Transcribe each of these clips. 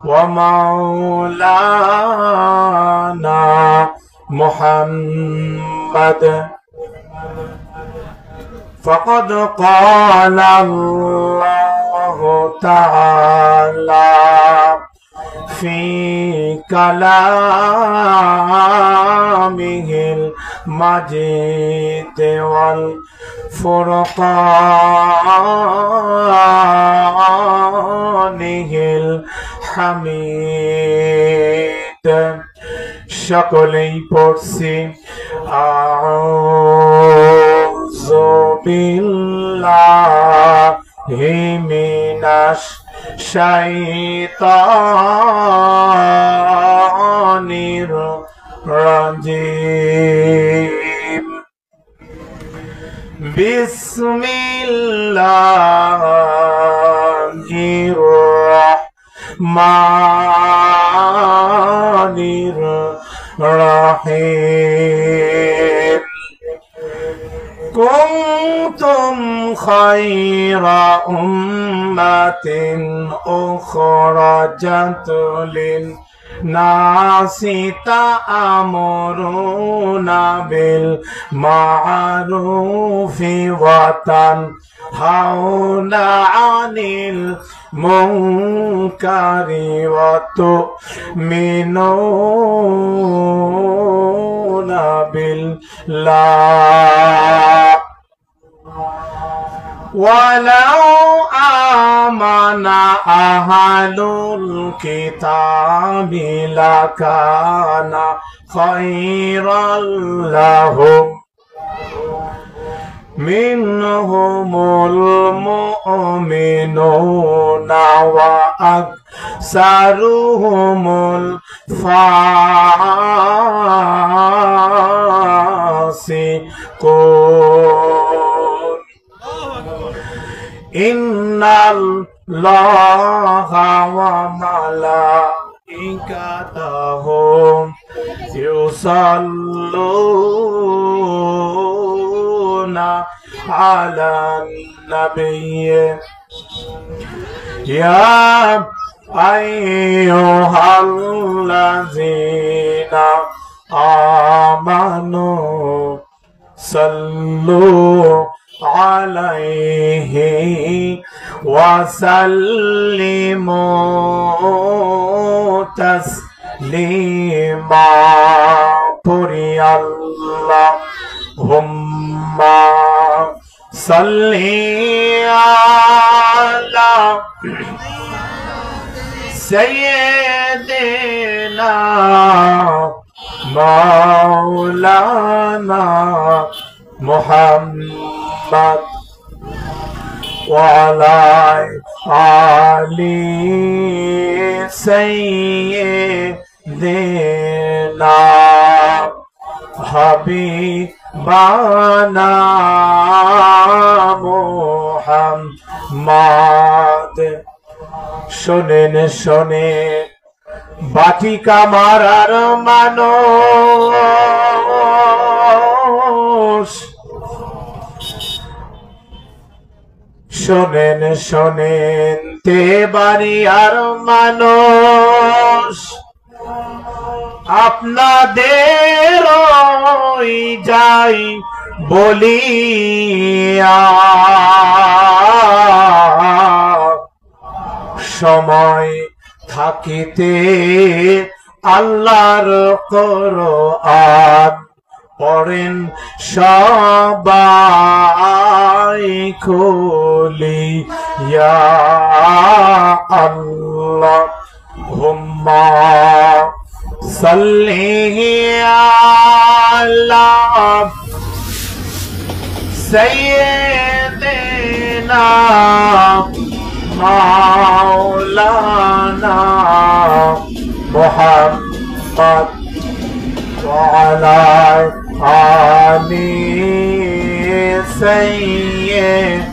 ومولانا محمد فقد قال الله تعالى في كلامه المجيد والفرقانه الحميد সকলেই পড়ছি আউযু বিল্লাহি মিনাশ শাইতানির রাজিম বিসমিল্লাহির রাহমানির রাহিম কুনতুম খায়রা উম্মাতিন উখরাজাত লিন-নাসি তা'মুরুনা বিল মা'রুফি ওয়া তানহাউনা 'আনিল মুনকারি ওয়া তু'মিনুনা বিল্লাহ ولو آمن أهل الكتاب لكان خيرا لهم منهم المؤمنون وأكثرهم الفاسقون إن الله وملائكته يصلون على النبي يا أيها الذين آمنوا صلوا عليه وسلموا تسليما قرئ اللهم صل على سيدنا مولانا محمد وعلى آل سيدنا حبيبنا محمد শোনেন শোনেন বাটিকা মারার মানুষ শোনেন শোনেন তেবাড়িয়ার মানুষ আপনাদের যাই বলিয়া সময় থাকিতে আল্লাহর কোরআন পড়েন সবাই খুলিয়া আল্লাহুম্মা সাল্লি আলা সাইয়্যিদিনা মাওলানা মুহাম্মদ وعلى آل سيدنا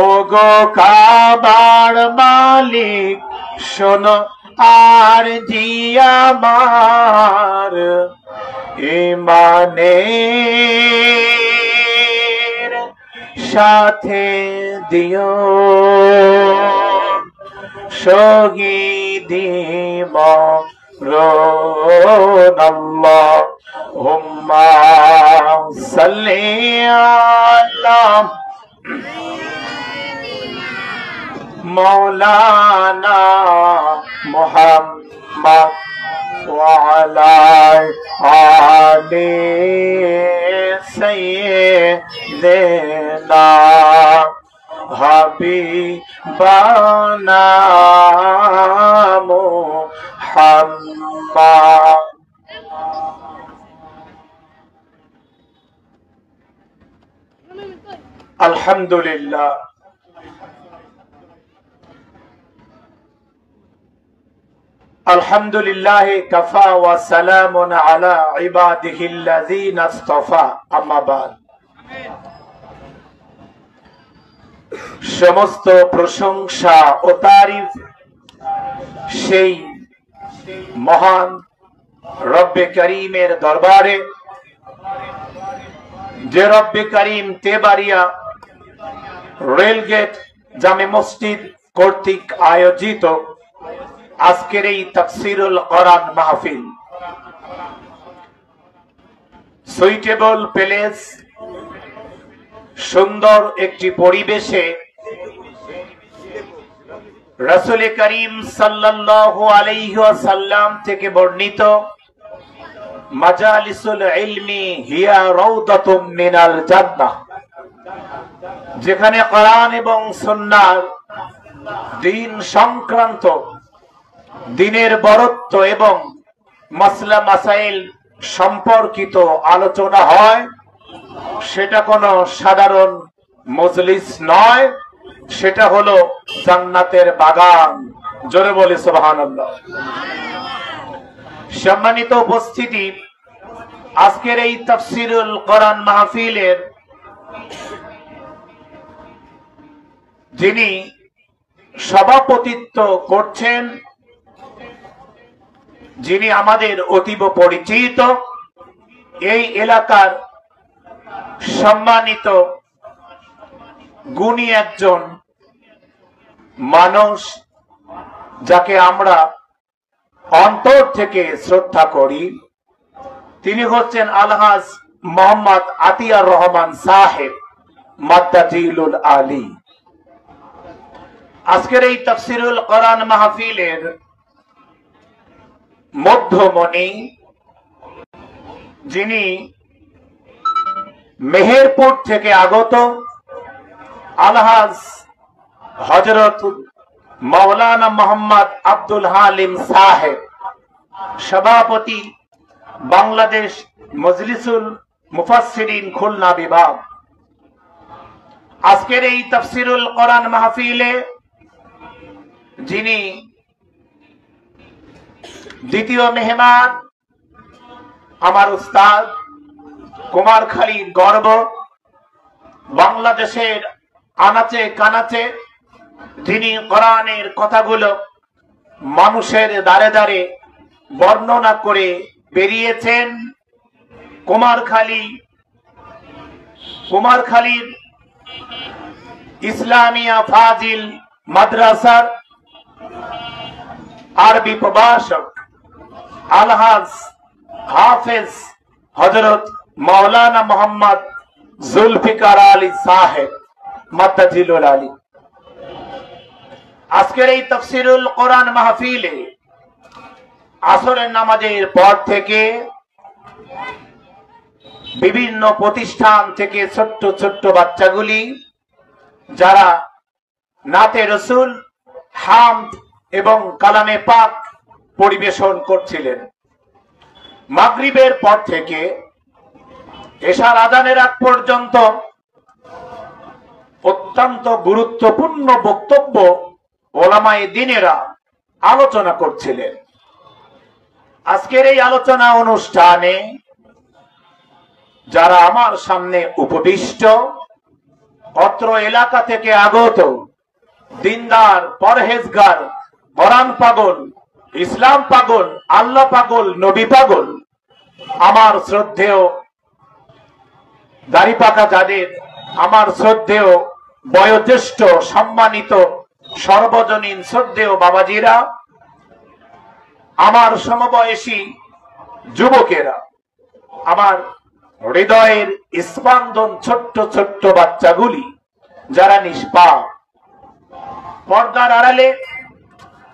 ওগো কাবার মালিক শোনো আর জিয়ামার ইমানের সাথে দিও শহীদি মরণ আল্লাহুম্মা সাল্লি আলা মাওলানা মুহাম্মদ ওয়া আলা আলি সাইয়্যিদিনা হাবিবানা মুহাম্মদ। আলহামদুলিল্লাহ। আলহামদুলিল্লাহ কাফা ওয়া সালামুন আলা ইবাদিহিল্লাযীনা ইসতাফা, আম্মা বাদ। সমস্ত প্রশংসা ও তারিফ সেই মহান রব্বে করিমের দরবারে, যে রব্বে করিম তেবাড়িয়া রেলগেট জামে মসজিদ কর্তৃক আয়োজিত আজকের এই তাফসীরুল কোরআন মাহফিল, সুইটেবল প্লেস, সুন্দর একটি পরিবেশে রাসূল করিম সাল্লাল্লাহু আলাইহি ওয়াসাল্লাম থেকে বর্ণিত মাজালিসুল ইলমি হিয়া রাউদাতুম মিনাল জান্নাহ, যেখানে কোরআন এবং সুন্নাহ দ্বীন সংক্রান্ত, দ্বীনের বরত্ব এবং মাসলা মাসাইল সম্পর্কিত আলোচনা হয়, সেটা কোনো সাধারণ মজলিস নয়, সেটা হলো জান্নাতের বাগান। জোরে বলি সুবহানাল্লাহ। সম্মানিত উপস্থিতি, আজকের এই তাফসীরুল কোরআন মাহফিলের যিনি সভাপতিত্ব করছেন, যিনি আমাদের অতীব পরিচিত, এই এলাকার সম্মানিত গুণী একজন মানুষ, যাকে আমরা অন্তর থেকে শ্রদ্ধা করি, তিনি হচ্ছেন আলহাজ মোহাম্মদ আতিয়ার রহমান সাহেব মাদ্দাজিলুল আলী। আজকের এই তাফসীরুল কোরআন মাহফিলের মধ্যমণি, যিনি মেহেরপুর থেকে আগত আলহাজ হযরত মাওলানা মোহাম্মদ আব্দুল হালিম সাহেব, সভাপতি বাংলাদেশ মজলিসুল মুফাসসিরিন খুলনা বিভাগ। আজকের এই তাফসীরুল কোরআন মাহফিলে যিনি দ্বিতীয় মেহমান, আমার উস্তাদ, কুমারখালীর গর্ব, বাংলাদেশের আনাচে কানাচে যিনি কোরআনের কথাগুলো মানুষের দ্বারে দ্বারে বর্ণনা করে বেরিয়েছেন, কুমারখালীর ইসলামিয়া ফাজিল মাদ্রাসার আরবি প্রভাষক আলহাজ হাফেজ হযরত মাওলানা মোহাম্মদ জুলফিকার আলী সাহেব মাদ্দাজিলুল আলী। আজকের এই তাফসীরুল কোরআন মাহফিলে আসরের নামাজের পর থেকে বিভিন্ন প্রতিষ্ঠান থেকে ছোট্ট ছোট্ট বাচ্চাগুলি, যারা নাতে রসুল, হামদ এবং কালামে পাক পরিবেশন করছিলেন, মাগরিবের পর থেকে এশার আযানের আগ পর্যন্ত অত্যন্ত গুরুত্বপূর্ণ বক্তব্য ওলামায়ে দ্বীনেরা আলোচনা করছিলেন। আজকের এই আলোচনা অনুষ্ঠানে যারা আমার সামনে উপবিষ্ট, অত্র এলাকা থেকে আগত দিনদার, পরহেজগার, কোরআন পাগল, ইসলাম পাগল, আল্লাহ পাগল, নবী পাগল, আমার শ্রদ্ধেয় দাড়ি পাকা যাদের আমার শ্রদ্ধেয় বয়োজ্যেষ্ঠ সম্মানিত সর্বজনীন শ্রদ্ধেয় বাবাজিরা, আমার সমবয়সী যুবকেরা, আমার হৃদয়ের স্পন্দন ছোট্ট ছোট্ট বাচ্চাগুলি যারা নিষ্পাপ, পর্দার আড়ালে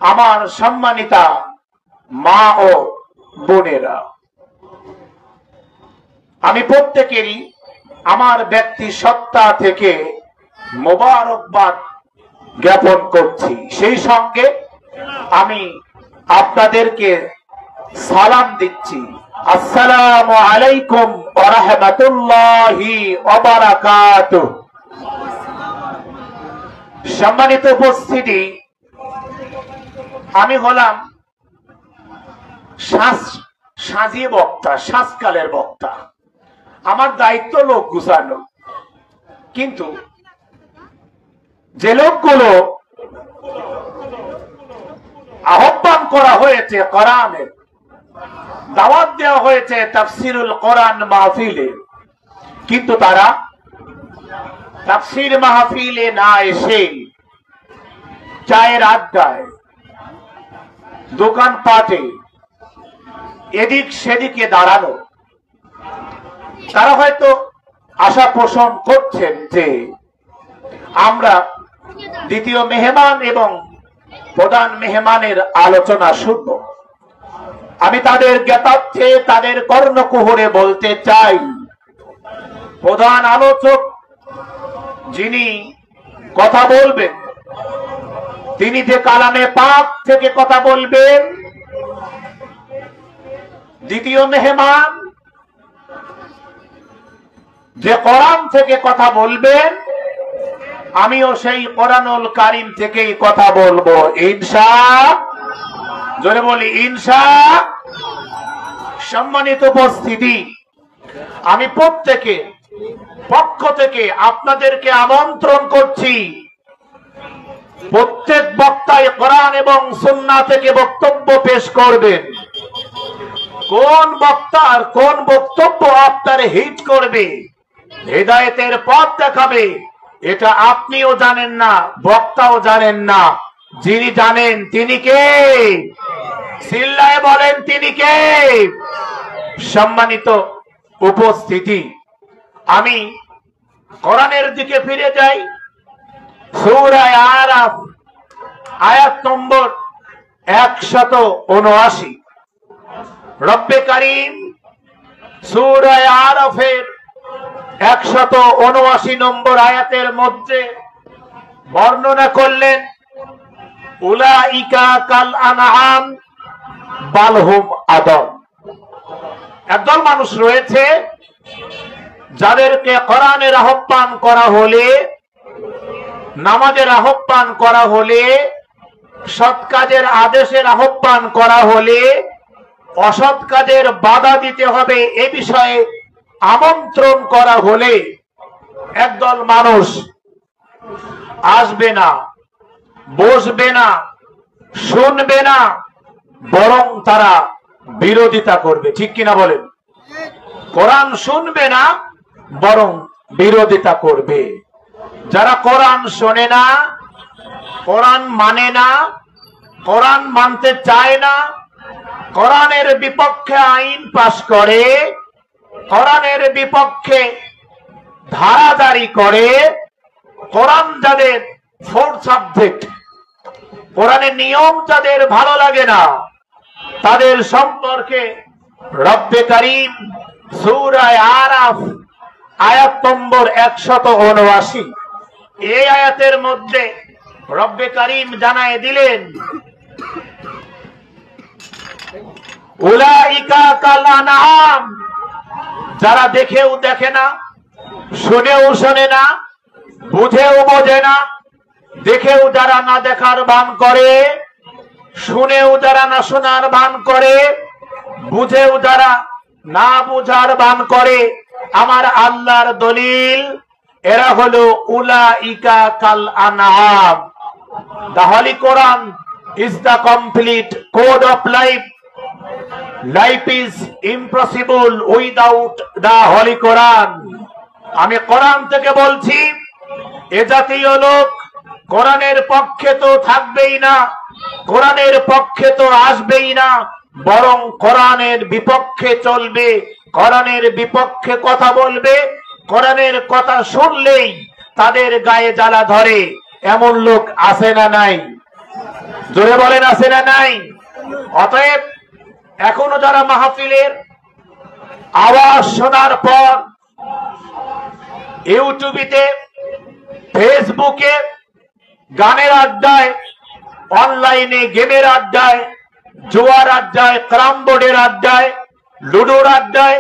আমার সম্মানিতা মা ও বোনেরা, আমি প্রত্যেকেরই আমার ব্যক্তি সত্তা থেকে মোবারকবাদ জ্ঞাপন করছি। সেই সঙ্গে আমি আপনাদেরকে সালাম দিচ্ছি। আসসালামু আলাইকুম ওয়া রাহমাতুল্লাহি ওয়া বারাকাতুহু। সম্মানিত উপস্থিতি, আমি হলাম সাজিয়ে বক্তা, সাজকালের বক্তা। আমার দায়িত্ব লোক গুছানো, কিন্তু যে লোকগুলো আহ্বান করা হয়েছে কোরআনের, দাওয়াত দেওয়া হয়েছে তাফসিরুল কোরআন মাহফিলে, কিন্তু তারা তাফসির মাহফিলে না এসে চায়ের আড্ডায়, দোকানপাটে এদিক সেদিকে দাঁড়ানো, তারা হয়তো আশা পোষণ করছেন যে আমরা দ্বিতীয় মেহমান এবং প্রধান মেহমানের আলোচনা শুনব। আমি তাদের জ্ঞাতার্থে, তাদের কর্ণকুহরে বলতে চাই, প্রধান আলোচক যিনি কথা বলবেন, তিনি যে কালামে পাক থেকে কথা বলবেন, দ্বিতীয় মেহমান যে কোরআন থেকে কথা বলবেন, আমিও সেই কোরআনুল কারীম থেকেই কথা বলবো ইনশাআল্লাহ। জোরে বলি ইনশাআল্লাহ। সম্মানিত উপস্থিতি, আমি প্রত্যেকের পক্ষ থেকে আপনাদেরকে আমন্ত্রণ করছি, প্রত্যেক বক্তাই কোরআন এবং সুন্নাহ থেকে বক্তব্য পেশ করবেন। কোন বক্তার কোন বক্তব্য আপনার হিট করবে, হেদায়েতের পথ দেখাবে, এটা আপনিও জানেন না, বক্তাও জানেন না। যিনি জানেন তিনি কে? চিল্লায়ে বলেন তিনি কে? সম্মানিত উপস্থিতি, আমি কোরআনের দিকে ফিরে যাই। সূরা আরাফ আয়াত নম্বর 179। রব্বে কারীম সূরা আরাফের 179 নম্বর আয়াতের মধ্যে বর্ণনা করলেন, উলাইকা কাল আনআম বাল হুম আদল। একদল মানুষ রয়েছে যাদেরকে কোরআনের আহ্বান করা হলে, নামাজের আহ্বান করা হলে, সৎ কাজের আদেশের আহ্বান করা হলে অসৎ কাজের বাধা দিতে হবে এ বিষয়ে আমন্ত্রণ করা হলে একদল মানুষ আসবে না, বসবে না, শুনবে না, বরং তারা বিরোধিতা করবে। ঠিক কিনা বলেন? কোরআন শুনবে না, বরং বিরোধিতা করবে। যারা কোরআন শোনে না, কোরআন মানে না, কোরআন মানতে চায় না, কোরআনের বিপক্ষে আইন পাশ করে, কোরআনের বিপক্ষে ধারা জারি করে, কোরআন যাদের ফোর্থ সাবজেক্ট, কোরআনের নিয়ম যাদের ভালো লাগে না, তাদের সম্পর্কে রব্বে কারীম সূরা আরাফ আয়াত নম্বর 179, এই আয়াতের মধ্যে রব্বে কারীম জানায় দিলেন, উলাইকা কাল আনআম, যারা দেখেও দেখে না, শুনেও শোনে না, বুঝেও বোঝে না, দেখেও যারা না দেখার ভান করে, শুনেও যারা না শোনার ভান করে, বুঝেও যারা না বুঝার ভান করে, আমার আল্লাহর দলিল, এরা হলো উলাইকা কাল আনআম। The Holy Quran is the complete code of life. Life is impossible without the Holy Quran. আমি কোরআন থেকে বলছি, এ জাতীয় লোক কোরআনের পক্ষে তো থাকবেই না, কোরআনের পক্ষে তো আসবেই না, বরং কোরআনের বিপক্ষে চলবে, কোরআনের বিপক্ষে কথা বলবে। কোরআনের কথা শুনলেই তাদের গায়ে জ্বালা ধরে, এমন লোক আছে না নাই? জোরে বলেন, আছে না নাই? অতএব এখনো যারা মাহফিলের আওয়াজ শোনার পর ইউটিউবে, ফেসবুকে, গানের আড্ডায়, অনলাইনে গেমের আড্ডায়, জুয়ার আড্ডায়, ক্যারাম বোর্ডের আড্ডায়, লুডোর আড্ডায়,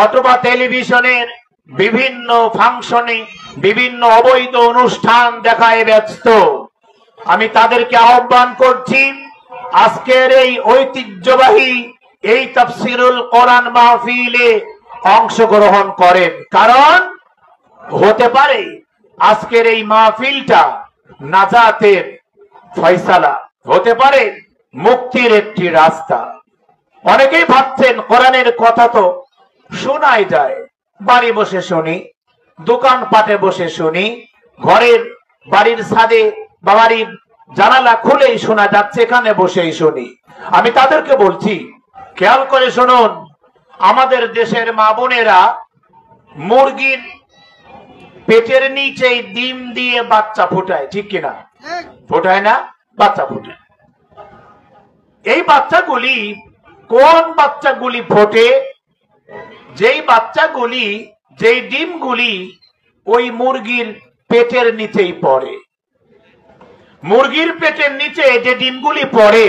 অথবা টেলিভিশনের বিভিন্ন ফাংশনে, বিভিন্ন অবৈধ অনুষ্ঠান দেখায় ব্যস্ত, আমি তাদেরকে আহ্বান করছি আজকের এই ঐতিহ্যবাহী এই তাফসীরুল কোরআন মাহফিলে অংশগ্রহণ করেন। কারণ হতে পারে আজকের এই মাহফিলটা নাজাতের ফয়সালা, হতে পারে মুক্তির একটি রাস্তা। অনেকেই ভাবছেন কোরআনের কথা তো শোনাই যায়, বাড়ি বসে শুনি, দোকান পাটে বসে শুনি, ঘরের বাড়ির ছাদে বা বাড়ির জানালা খুলেই শোনা যাচ্ছে, এখানে বসেই শুনি। আমি তাদেরকে বলছি, খেয়াল করে শুনুন, আমাদের দেশের মা বোনেরা মুরগির পেটের নিচে ডিম দিয়ে বাচ্চা ফোটায়, ঠিক কিনা? ফোটায় না? বাচ্চা ফোটায়। এই বাচ্চাগুলি, কোন বাচ্চাগুলি ফোটে? যেই বাচ্চাগুলি, যেই ডিমগুলি ওই মুরগির পেটের নিচেই পড়ে। মুরগির পেটের নিচে যে ডিমগুলি পড়ে,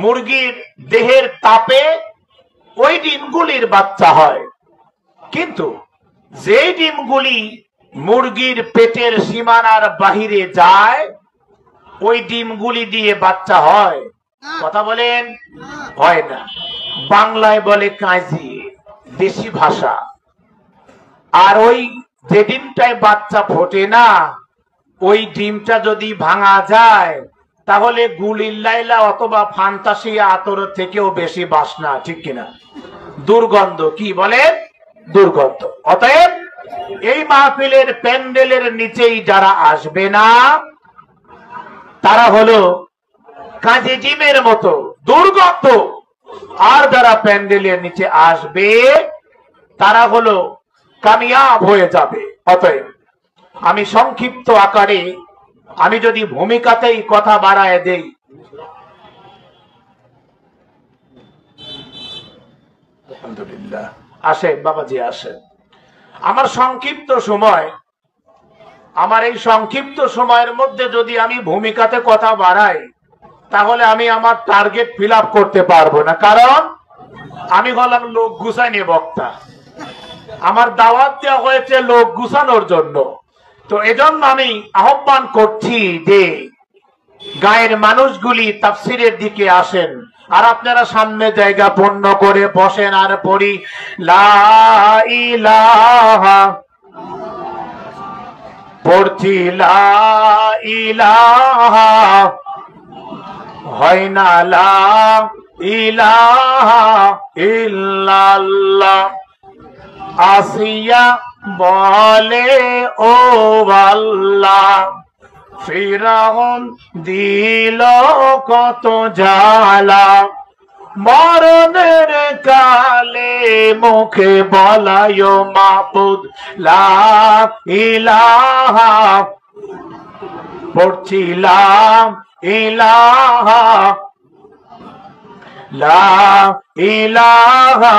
মুরগির দেহের তাপে ওই ডিমগুলির বাচ্চা হয়। কিন্তু যেই ডিমগুলি মুরগির পেটের সীমানার বাহিরে যায়, ওই ডিমগুলি দিয়ে বাচ্চা হয়? কথা বলেন, হয় না। বাংলায় বলে কাঁজি, দেশি ভাষা। আর ওই যে ডিমটায় বাচ্চা ফোটে না, ওই ডিমটা যদি ভাঙা যায় তাহলে গুলির লাইলা অথবা ফান্তাসিয়া আতর থেকেও বেশি বাসনা, ঠিক কিনা? দুর্গন্ধ, কি বলে? দুর্গন্ধ। অতএব এই মাহফিলের প্যান্ডেলের নিচেই যারা আসবে না, তারা হলো কাজী ডিমের মতো দুর্গন্ধ। আর যারা প্যান্ডেলের নিচে আসবে তারা হলো কামিয়াব হয়ে যাবে। অতএব আমি সংক্ষিপ্ত আকারে, আমি যদি ভূমিকাতেই কথা বাড়ায় দেই, আলহামদুলিল্লাহ, আসে বাবাজি আসে। আমার সংক্ষিপ্ত সময়, আমার এই সংক্ষিপ্ত সময়ের মধ্যে যদি আমি ভূমিকাতে কথা বাড়াই, তাহলে আমি আমার টার্গেট ফিল আপ করতে পারবো না। কারণ আমি হলাম লোক গুছাইনি বক্তা, আমার দাওয়াত দেওয়া হয়েছে লোক গুছানোর জন্য। তো এজন্য আমি আহ্বান করছি যে গায়ের মানুষগুলি তাফসিরের দিকে আসেন, আর আপনারা সামনে জায়গা পূর্ণ করে বসেন আর পড়ি লা ইলাহা, পড়ছি লা ইলাহা, হয় না লা ইলাহা ইল্লাল্লাহ। আসিয়া বলে ও আল্লাহ, ফিরাউন দিল কত জ্বালা, মরণের কালে মুখে বলায় মাবুদ লা ইলাহা, পড়ছি লা ইলাহা, লা ইলাহা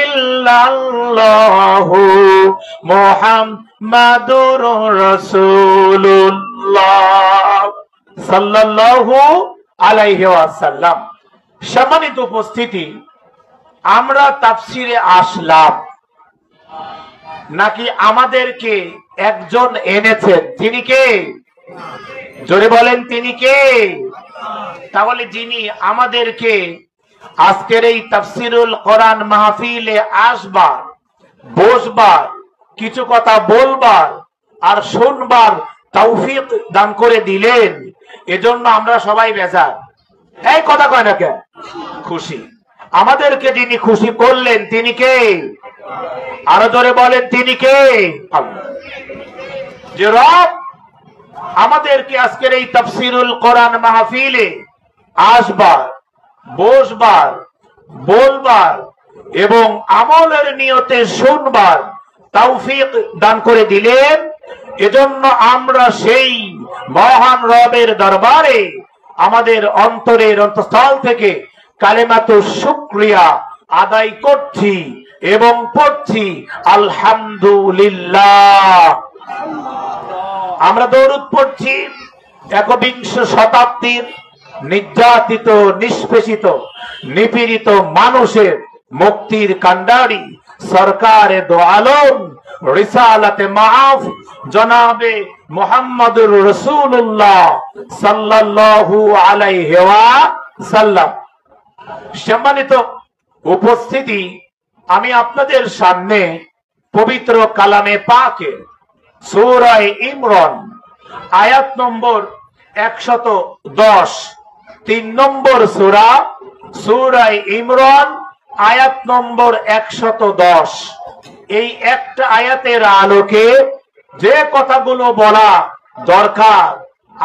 ইল্লাল্লাহু মুহাম্মাদুর রাসূলুল্লাহ সাল্লাল্লাহু আলাইহি ওয়াসাল্লাম। সম্মানিত উপস্থিতি, আমরা তাফসিরে আসলাম নাকি আমাদেরকে একজন এনেছেন? তিনি কে? জোরে বলেন, তিনি কে? তাহলে যিনি আমাদেরকে আজকের এই তাফসীরুল কোরআন মাহফিলে আসবার, বসবার, কিছু কথা বলবার আর শুনবার তৌফিক দান করে দিলেন, এজন্য আমরা সবাই বেজার। এই কথা কয় না কেন? খুশি। আমাদেরকে যিনি খুশি করলেন তিনি কে? আরো জোরে বলেন তিনি কে? আল্লাহ। যে রব আমাদেরকে আজকের এই তাফসীরুল কোরআন মাহফিলে আসবার, বসবার, বলবার এবং আমলের নিয়তে শুনবার তৌফিক দান করে দিলেন। এজন্য আমরা সেই মহান রবের দরবারে আমাদের অন্তরের অন্তঃস্থল থেকে কালেমাতু শুকরিয়া আদায় করছি এবং পড়ছি আলহামদুলিল্লাহ। আমরা দরুদ পড়ছি একবিংশ শতাব্দীর নির্যাতিত, নিষ্পেষিত, নিপীড়িত মানুষের মুক্তির কান্ডারি সরকারে দো আলম রিসালাতে মাআফ জনাবে মুহাম্মদুর রাসূলুল্লাহ সাল্লাল্লাহু আলাইহি ওয়াসাল্লাম। সম্মানিত উপস্থিতি, আমি আপনাদের সামনে পবিত্র কালামে পাকের সূরা ইমরান আয়াত নম্বর 110, 3 নম্বর সূরা, সূরা ইমরান আয়াত নম্বর 110। এই একটা আয়াতের আলোকে যে কথাগুলো বলা দরকার,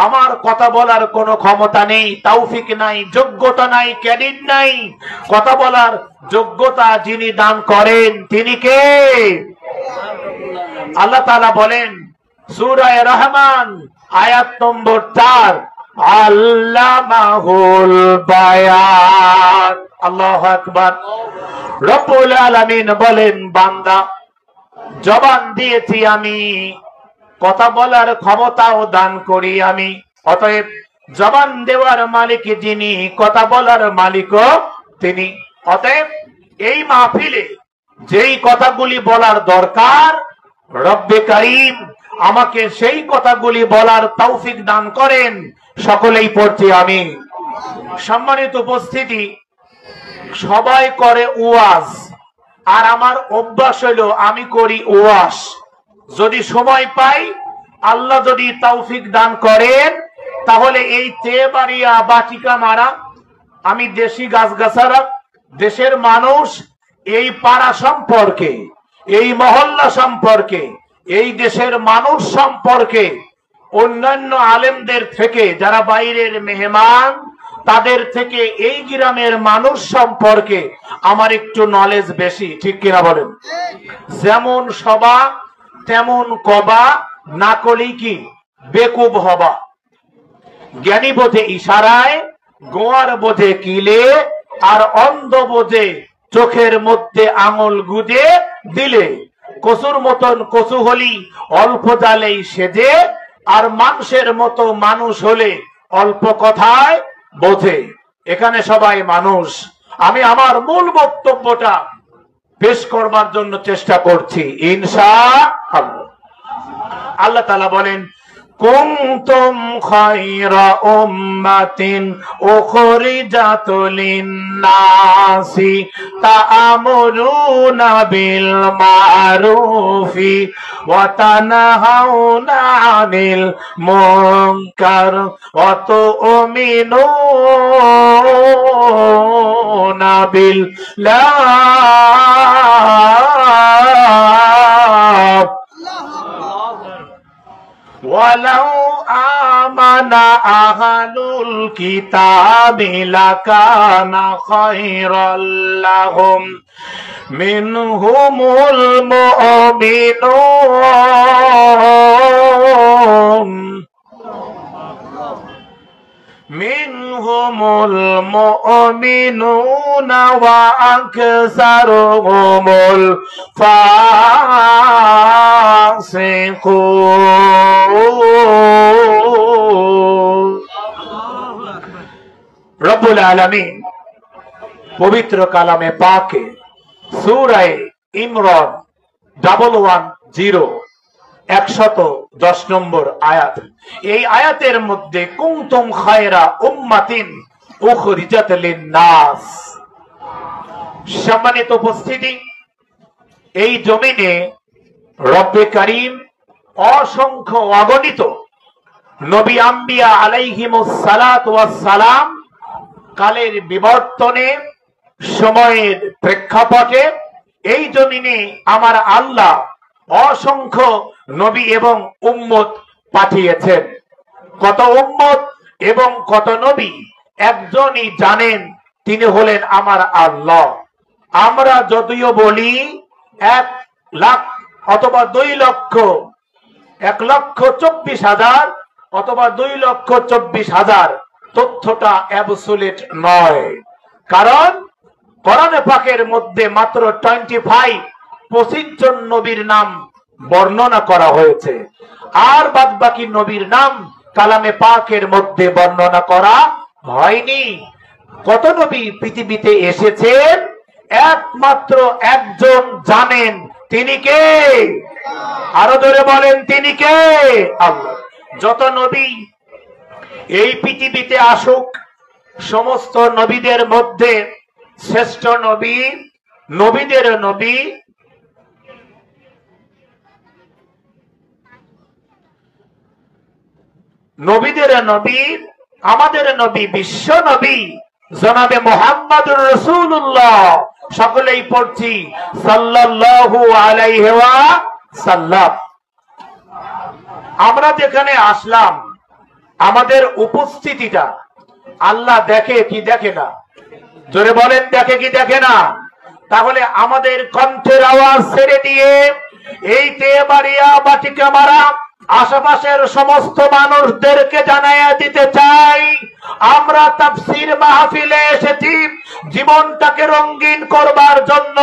আমার কথা বলার কোনো ক্ষমতা নেই, তৌফিক নাই, যোগ্যতা নাই, ক্রেডিট নাই। কথা বলার যোগ্যতা যিনি দান করেন তিনি কে? আল্লাহ তাআলা বলেন সূরা রহমান আয়াত নম্বর 4, আল্লামাহুল বায়ান। আল্লাহু আকবার। রব্বুল আলামিন বলেন, বান্দা জবান দিয়েছি আমি, কথা বলার ক্ষমতাও দান করি আমি। অতএব জবান দেওয়ার মালিক যিনি, কথা বলার মালিকও তিনি। অতএব এই মাহফিলে যেই কথাগুলি বলার দরকার, রব্বে কারীম আমাকে সেই কথাগুলি বলার তৌফিক দান করেন। সকলেই পড়ছি আমি। সম্মানিত উপস্থিতি, সবাই করে ওয়াজ, আর আমার অভ্যাস হলো আমি করি ওয়াজ। যদি সময় পাই, আল্লাহ যদি তৌফিক দান করেন, তাহলে এই তেবাড়িয়া বাটিকা মারা, আমি দেশি গাছগাছারা, দেশের মানুষ, এই পাড়া সম্পর্কে, এই মহল্লা সম্পর্কে, এই দেশের মানুষ সম্পর্কে, অন্যান্য আলেমদের থেকে, যারা বাইরের মেহমান, তাদের থেকে এই গ্রামের মানুষ সম্পর্কে আমার একটু নলেজ বেশি, ঠিক কিনা বলেন? যেমন সবা তেমন কবা, না করলেই কি বেকুব হবা। জ্ঞানী বোঝে ইশারায়, গোয়ার বোঝে কিলে, আর অন্ধ বোঝে চোখের মধ্যে আঙুল গুজে দিলে। কচুর মতন কচু হলি অল্প জালেই সেজে, আর মানুষের মতো মানুষ হলে অল্প কথায় বোঝে। এখানে সবাই মানুষ। আমি আমার মূল বক্তব্যটা পেশ করবার জন্য চেষ্টা করছি ইনশাআল্লাহ। আল্লাহ তাআলা বলেন, কুনতুম খায়রা উম্মাতিন উখরিজাত লিন-নাসি তা'মুরুনা বিল মা'রুফি ওয়া তানহাউনা 'আনিল মুনকার ওয়া তু'মিনুনা বিল্লাহ ওয়ালাউ আমানা আহলুল কিতাবি লাকানা খায়রাল লাহুম মিনহুমুল মুমিনুন মিনহুমুল মুমিনুনা ওয়া আকসারুহুমুল ফাসিকুন। রব্বুল আলামিন পবিত্র কালামে পাকে সূরা ইমরান 110 নম্বর আয়াত, এই আয়াতের মধ্যে কুনতুম খায়রা উম্মাতিন উখরিজাত লিন-নাস। সম্মানিত উপস্থিতি, এই জমিনে রব্বে কারীম অসংখ্য অগণিত নবী আম্বিয়া আলাইহিমুস সালাতু ওয়াস সালাম কালের বিবর্তনে, সময়ের প্রেক্ষাপটে এই জমিনে আমার আল্লাহ অসংখ্য নবী এবং উম্মত পাঠিয়েছেন। কত উম্মত এবং কত নবী একজনই জানেন, তিনি হলেন আমার আল্লাহ। আমরা যদিও বলি 1 লাখ অথবা 2 লক্ষ, 1,24,000 অথবা 2,24,000, তথ্যটা অ্যাবসোলিউট নয়। কারণ কোরআনে পাকের মধ্যে মাত্র 25 জন নবীর নাম বর্ণনা করা হয়েছে, আর বাদ বাকি নবীর নাম কালামে পাকের মধ্যে বর্ণনা করা হয়নি। কত নবী পৃথিবীতে এসেছেন একমাত্র একজন জানেন, তিনি কে? আরো ধরে বলেন, তিনি কে? আল্লাহ। যত নবী এই পৃথিবীতে আসুক, সমস্ত নবীদের মধ্যে শ্রেষ্ঠ নবী, নবীদের নবী, নবীদের নবী, আমাদের নবী, বিশ্ব নবী জনাবে মুহাম্মদুর রাসূলুল্লাহ। সকলেই পড়ছি সাল্লাল্লাহু আলাইহি ওয়াসাল্লাম। আমরা যেখানে আসলাম, আমাদের উপস্থিতিটা আল্লাহ দেখে কি দেখে না? জোরে বলেন, দেখে কি দেখে না? তাহলে আমাদের কণ্ঠের আওয়াজ ছেড়ে দিয়ে এই তেবাড়িয়া বাটিকামারা আশেপাশের সমস্ত মানুষদেরকে জানাইয়া দিতে চাই, আমরা তাফসীর মাহফিলে এসেছি জীবনটাকে রঙিন করবার জন্য।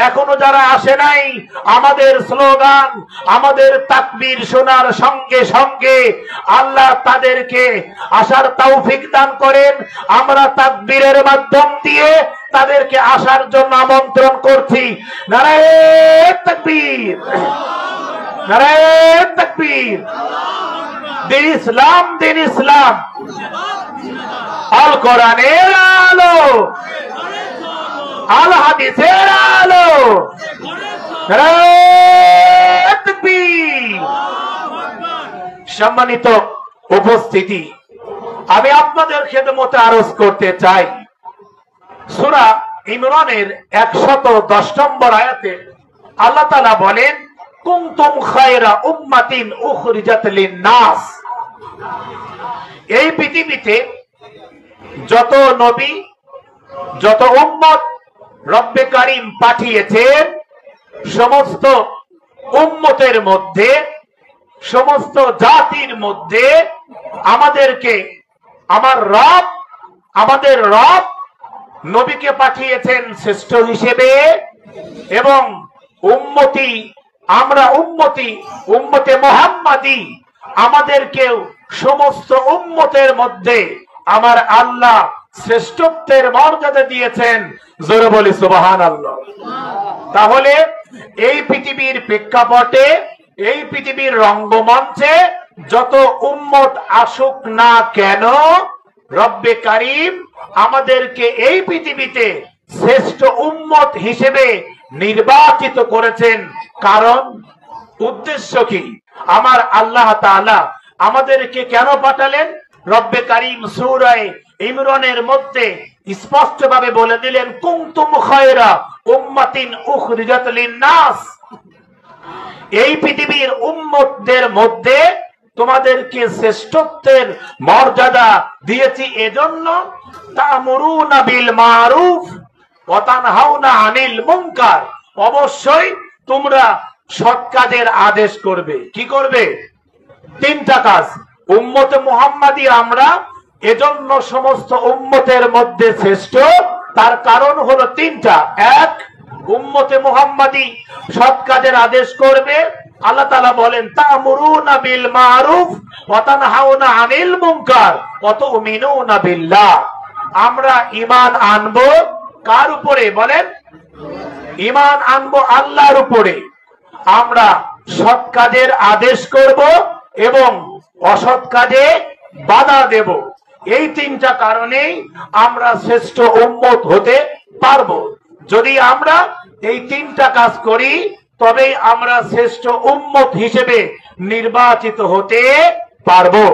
এখনো যারা আসে নাই, আমাদের স্লোগান, আমাদের তাকবীর শোনার সঙ্গে সঙ্গে আল্লাহ তাদেরকে আসার তৌফিক দান করেন। আমরা তাকবীরের মাধ্যম দিয়ে তাদেরকে আসার জন্য আমন্ত্রণ করছি। নারায়ে তাকবীর, নারায়ে তাকবীর। দিন ইসলাম, দিন ইসলাম, আল কোরআনের আলো, আল হাদিসের আলো। নারায়ে তাকবীর। সম্মানিত উপস্থিতি, আমি আপনাদের খেদমতে আরজ করতে চাই, সূরা ইমরানের 110 নম্বর আয়াতে আল্লাহ তাআলা বলেন, কুনতুম খায়রা উম্মাতিন উখরিজাত লিন-নাস। এই পৃথিবীতে যত নবী, যত উম্মত রব্বে কারীম পাঠিয়েছেন, সমস্ত উম্মতের মধ্যে, সমস্ত জাতির মধ্যে আমাদেরকে আমাদের রব নবীকে পাঠিয়েছেন শ্রেষ্ঠ হিসেবে। এবং উম্মতি, আমরা উম্মতে মুহাম্মাদি, আমাদেরকেও সমস্ত উম্মতের মধ্যে আমার আল্লাহ শ্রেষ্ঠত্বের মর্যাদা দিয়েছেন। জোরে বলি সুবহানাল্লাহ। তাহলে এই পৃথিবীর প্রেক্ষাপটে, এই পৃথিবীর রঙ্গমঞ্চে যত উম্মত আসুক না কেন, রব্বে কারীম আমাদেরকে এই পৃথিবীতে শ্রেষ্ঠ উম্মত হিসেবে নির্বাচিত করেছেন। কারণ, উদ্দেশ্য কি? আমার আল্লাহ তাআলা আমাদেরকে কেন পাঠালেন? রব্বে কারীম সূরা ইমরানের মধ্যে স্পষ্টভাবে বলে দিলেন, কুনতুম খায়রা উম্মাতিন উখরিজাত লিন-নাস। এই পৃথিবীর উম্মতদের মধ্যে তোমাদেরকে শ্রেষ্ঠত্বের মর্যাদা দিয়েছি এজন্য, তা'মুরুনা বিল মারুফ ওয়া তানহাউনা আনিল মুনকার। অবশ্যই তোমরা সৎ কাজের আদেশ করবে। কি করবে? 3টা কাজ। উম্মতে মুহাম্মাদি আমরা এজন্য সমস্ত উম্মতের মধ্যে শ্রেষ্ঠ, তার কারণ হলো 3টা। 1, উম্মতে মুহাম্মাদি সৎ কাজের আদেশ করবে। আল্লাহ তাআলা বলেন, তা'মুরুনা বিল মারুফ ওয়া তানহাউনা আনিল মুনকার ওয়া তু'মিনুনা বিল্লাহ। আমরা ঈমান আনবো কার উপরে? বলেন, ঈমান আনবো আল্লাহর উপরে। আমরা সৎ কাজের আদেশ করব এবং অসৎ কাজে বাধা দেব। এই 3টা কারণেই আমরা শ্রেষ্ঠ উম্মত হতে পারবো। যদি আমরা এই 3টা কাজ করি, তবেই আমরা শ্রেষ্ঠ উম্মত হিসেবে নির্বাচিত হতে পারবো।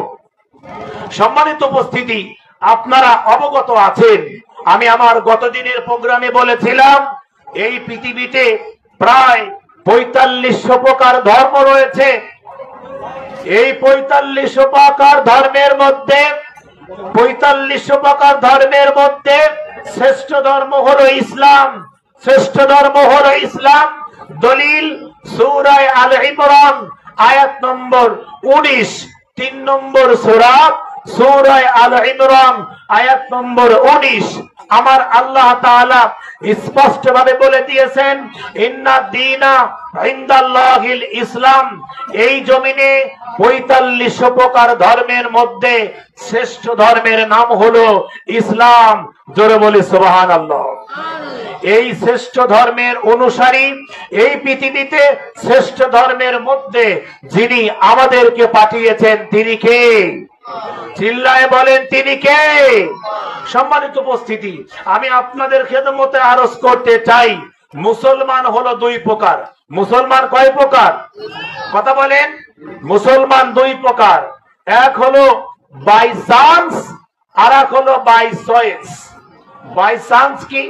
সম্মানিত উপস্থিতি, আপনারা অবগত আছেন, আমি আমার গত দিনের প্রোগ্রামে বলেছিলাম, এই পৃথিবীতে প্রায় ৪৫০০ প্রকার ধর্ম রয়েছে। এই ৪৫০০ প্রকার ধর্মের মধ্যে ৪৫০০ প্রকার ধর্মের মধ্যে শ্রেষ্ঠ ধর্ম হলো ইসলাম। শ্রেষ্ঠ ধর্ম হলো ইসলাম। দলিল সূরা আল ইমরান আয়াত নম্বর 19, 3 নম্বর সূরা সূরা আল ইমরান আয়াত নম্বর 19। আমার আল্লাহ তাআলা স্পষ্টভাবে বলে দিয়েছেন, ইন্নাদ দীনা ইনদাল্লাহিল ইসলাম। এই জমিনে ৪৫০০ প্রকার ধর্মের মধ্যে শ্রেষ্ঠ ধর্মের নাম হলো ইসলাম। জোরে বলি সুবহানাল্লাহ। এই শ্রেষ্ঠ ধর্মের অনুসারী এই পৃথিবীতে শ্রেষ্ঠ ধর্মের মধ্যে যিনি আমাদেরকে পাঠিয়েছেন তিনি কে? চিল্লায় বলেন তিনি কে? সম্মানিত উপস্থিতি, আমি আপনাদের খেদমতে আরজ করতে চাই, মুসলমান হলো 2 প্রকার। মুসলমান কয় প্রকার? কথা বলেন। মুসলমান 2 প্রকার। এক হলো বাই চান্স, আর এক হলো বাই চয়েস। বাই চান্স কি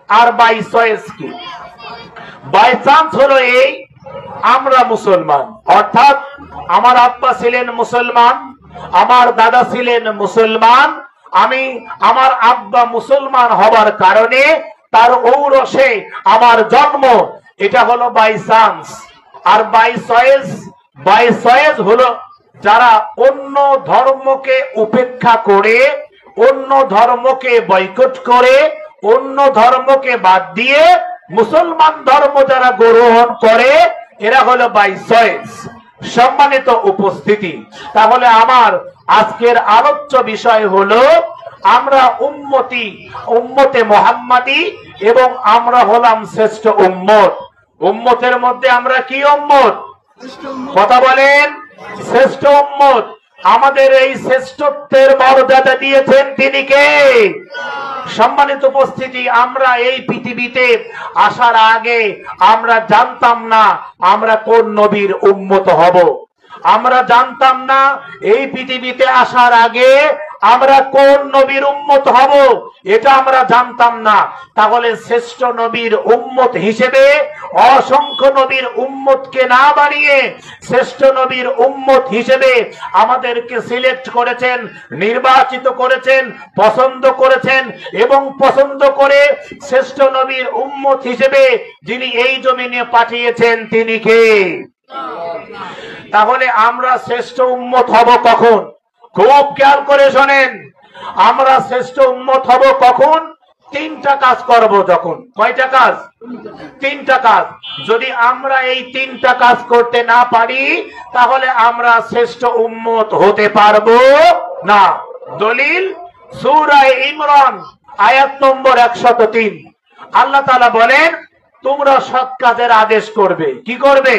আর বাই চয়েস কি? বাই চান্স হলো এই, আমরা মুসলমান, অর্থাৎ আমার আব্বা ছিলেন মুসলমান, আমার দাদা ছিলেন মুসলমান, আমি আমার আব্বা মুসলমান হবার কারণে তার ঔরসে আমার জন্ম, এটা হলো বাই চান্স। আর বাই চয়েস, বাই চয়েস হলো যারা অন্য ধর্মকে উপেক্ষা করে, অন্য ধর্মকে বয়কট করে, অন্য ধর্মকে বাদ দিয়ে মুসলমান ধর্ম যারা গ্রহণ করে, এরা হলো বাই চয়েস। সম্মানিত উপস্থিতি, তাহলে আমার আজকের আলোচ্য বিষয় হলো আমরা উম্মতে মুহাম্মাদি এবং আমরা হলাম শ্রেষ্ঠ উম্মত। উম্মতের মধ্যে আমরা কি উম্মত? কথা বলেন। শ্রেষ্ঠ উম্মত। আমাদের এই শ্রেষ্ঠত্বের মর্যাদা দিয়েছেন তিনি কে? সম্মানিত উপস্থিতি, আমরা এই পৃথিবীতে আসার আগে আমরা জানতাম না আমরা কোন নবীর উম্মত হব। আমরা জানতাম না এই পৃথিবীতে আসার আগে আমরা কোন নবীর উম্মত হব, এটা আমরা জানতাম না। তাহলে শ্রেষ্ঠ নবীর উম্মত হিসেবে অসংখ্য নবীর উম্মতকে না বানিয়ে শ্রেষ্ঠ নবীর উম্মত হিসেবে আমাদেরকে সিলেক্ট করেছেন, নির্বাচিত করেছেন, পছন্দ করেছেন এবং পছন্দ করে শ্রেষ্ঠ নবীর উম্মত হিসেবে যিনি এই জমিনে পাঠিয়েছেন তিনি কে? তাহলে আমরা শ্রেষ্ঠ উম্মত হব কখন? খুব খেয়াল করে শোনেন, আমরা শ্রেষ্ঠ উম্মত হব কখন? 3টা কাজ করব যখন। কয়টা কাজ? 3টা কাজ। যদি আমরা এই 3টা কাজ করতে না পারি তাহলে আমরা শ্রেষ্ঠ উম্মত হতে পারবো না। দলিল সূরা ইমরান আয়াত নম্বর 103। আল্লাহ তাআলা বলেন, তোমরা সৎ কাজের আদেশ করবে। কি করবে?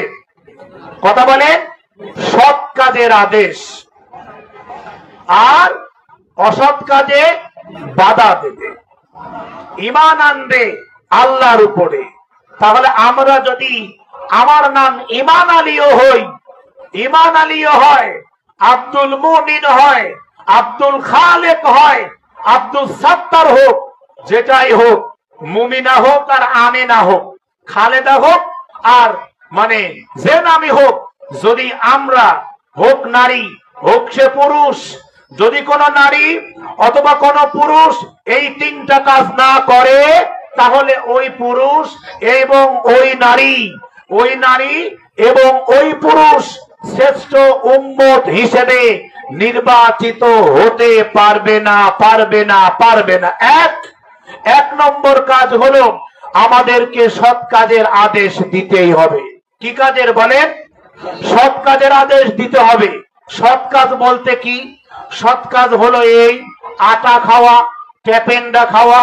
কথা বলেন। সৎ কাজের আদেশ, আর অসৎ কাজে বাধা দেবে, ঈমান আনবে আল্লাহর উপরে। তাহলে আমরা যদি আমার নাম ঈমান আলীও হই, ঈমান আলীও হয়, আব্দুল মুমিন হয়, আব্দুল খালেক হয়, আব্দুল সাত্তার হোক, যেটাই হোক, মুমিনা হোক আর আমিনা হোক, খালেদা হোক আর মানে যে নামই হোক, যদি আমরা হোক নারী হোক সে পুরুষ, যদি কোন নারী অথবা কোন পুরুষ এই 3টা কাজ না করে তাহলে ওই পুরুষ এবং ওই নারী এবং ওই পুরুষ শ্রেষ্ঠ উম্মত হিসেবে নির্বাচিত হতে পারবে না, পারবে না, পারবে না। এক নম্বর কাজ হলো আমাদেরকে সৎ কাজের আদেশ দিতেই হবে। কি কাজের বলেন? সৎ কাজের আদেশ দিতে হবে। সৎ কাজ বলতে কি? সৎ কাজ হলো এই আটা খাওয়া, ট্যাপেন্ডা খাওয়া,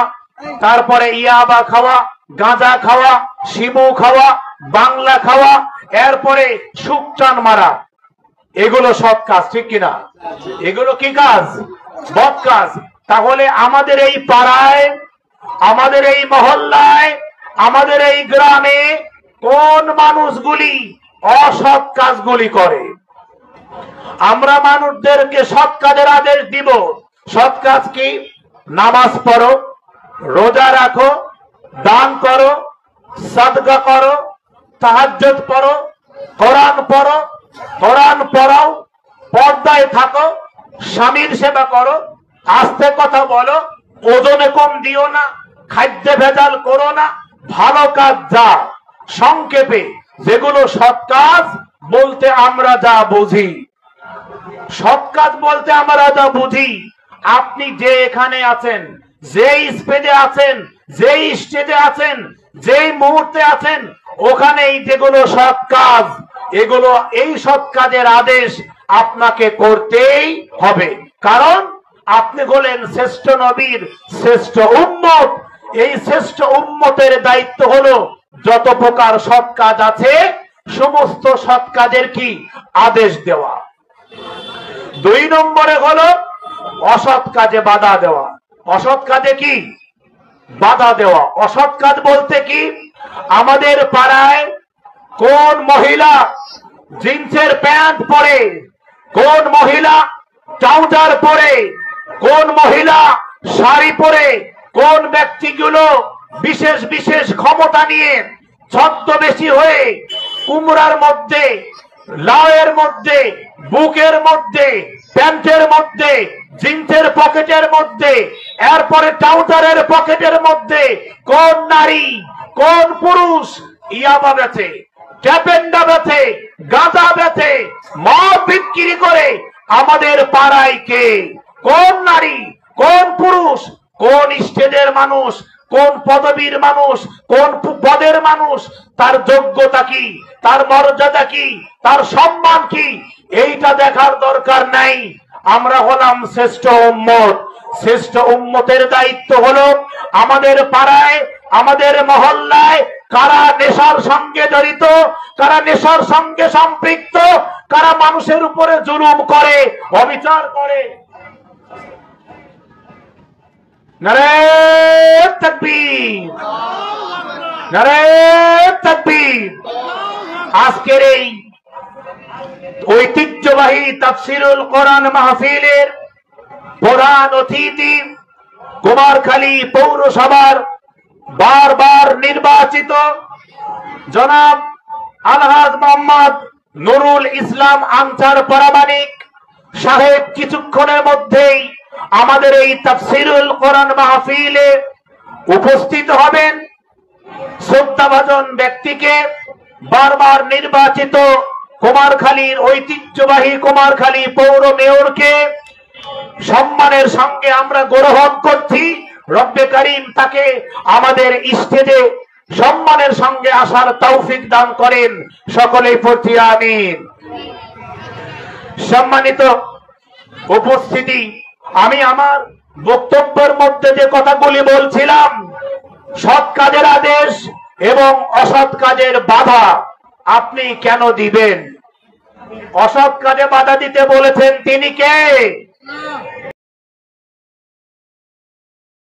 তারপরে ইয়াবা খাওয়া, গাঁজা খাওয়া, শিবু খাওয়া, বাংলা খাওয়া, এরপরে সুকচান মারা, এগুলো সৎ কাজ, ঠিক কিনা? এগুলো কি কাজ? বদ কাজ। তাহলে আমাদের এই পাড়ায়, আমাদের এই মহল্লায়, আমাদের এই গ্রামে কোন মানুষগুলি অসৎ কাজগুলি করে? আমরা মানুষদেরকে সৎ কাজের আদেশ দিব। সৎ কাজ কি? নামাজ পড়ো, রোজা রাখো, দান করো, সাদকা করো, তাহাজ্জুদ পড়ো, কোরআন পড়ো, কোরআন পড়াও, পর্দায় থাকো, স্বামীর সেবা করো, আস্তে কথা বলো, ওজনে কম দিও না, খাদ্যে ভেজাল করো না, ভালো কাজ যা। সংক্ষেপে যেগুলো সৎ কাজ বলতে আমরা যা বুঝি, সৎ কাজ বলতে আমরা যা বুঝি, আপনি যে এখানে আছেন, যেই স্পেজে আছেন, যেই স্টেজে আছেন, যেই মুহূর্তে আছেন, ওখানেই যেগুলো সৎ কাজ, এগুলো এই সৎ কাজের আদেশ আপনাকে করতেই হবে। কারণ আপনি হলেন শ্রেষ্ঠ নবীর শ্রেষ্ঠ উম্মত। এই শ্রেষ্ঠ উম্মতের দায়িত্ব হলো যত প্রকার সৎ কাজ আছে সমস্ত সৎ কাজের কি আদেশ দেওয়া। 2 নম্বরে হলো অসৎ কাজে বাধা দেওয়া। অসৎ কাজে কি বাধা দেওয়া? অসৎ কাজ বলতে কি, আমাদের পাড়ায় কোন মহিলা জিন্সের প্যান্ট পরে, কোন মহিলা ট্রাউজার পরে, কোন মহিলা শাড়ি পরে, কোন ব্যক্তিগুলো বিশেষ বিশেষ ক্ষমতা নিয়ে ছদ্মবেশী হয়ে কুমড়ার মধ্যে, লাউয়ের মধ্যে, বুকের মধ্যে, প্যান্টের মধ্যে, জিন্সের পকেটের মধ্যে, এরপরে ট্রাউজারের পকেটের মধ্যে কোন নারী, কোন পুরুষ ইয়াবা বেচে, ট্যাপেন্ডা বেচে, গাঁজা বেচে, মদ বিক্রি করে আমাদের পাড়ায় কে? কোন নারী, কোন পুরুষ, কোন স্টেজের মানুষ, কোন পদবীর মানুষ, কোন পদের মানুষ, তার যোগ্যতা কি, তার মর্যাদা কি, তার সম্মান কি, এইটা দেখার দরকার নাই। আমরা হলাম শ্রেষ্ঠ উম্মত। শ্রেষ্ঠ উম্মতের দায়িত্ব হলো আমাদের পাড়ায়, আমাদের মহল্লায় কারা নেশার সঙ্গে জড়িত, কারা নেশার সঙ্গে সম্পৃক্ত, কারা মানুষের উপরে জুলুম করে, অবিচার করে। নারে তাকবীর, নারে তাকবীর। আজকের এই ঐতিহ্যবাহী তাফসীরুল কোরআন মাহফিলের প্রধান অতিথি কুমারখালী পৌরসভার বারবার নির্বাচিত জনাব আলহাজ মোহাম্মদ নুরুল ইসলাম আনসার প্রামাণিক সাহেব কিছুক্ষণের মধ্যেই আমাদের এই তাফসীরুল কোরআন মাহফিলে উপস্থিত হবেন। শ্রদ্ধাভাজন ব্যক্তিকে, বারবার নির্বাচিত কুমারখালীর ঐতিহ্যবাহী কুমারখালী পৌর মেয়রকে সম্মানের সঙ্গে আমরা গ্রহণ করছি। রব্বে কারীম তাকে আমাদের স্টেজে সম্মানের সঙ্গে আসার তৌফিক দান করেন, সকলেই পড়ছি আমিন। সম্মানিত উপস্থিতি, আমি আমার বক্তব্যের মধ্যে যে কথাগুলি বলছিলাম, সৎ কাজের আদেশ এবং অসৎ কাজের বাধা আপনি কেন দিবেন? অসৎ কাজে বাধা দিতে বলেছেন তিনি কে?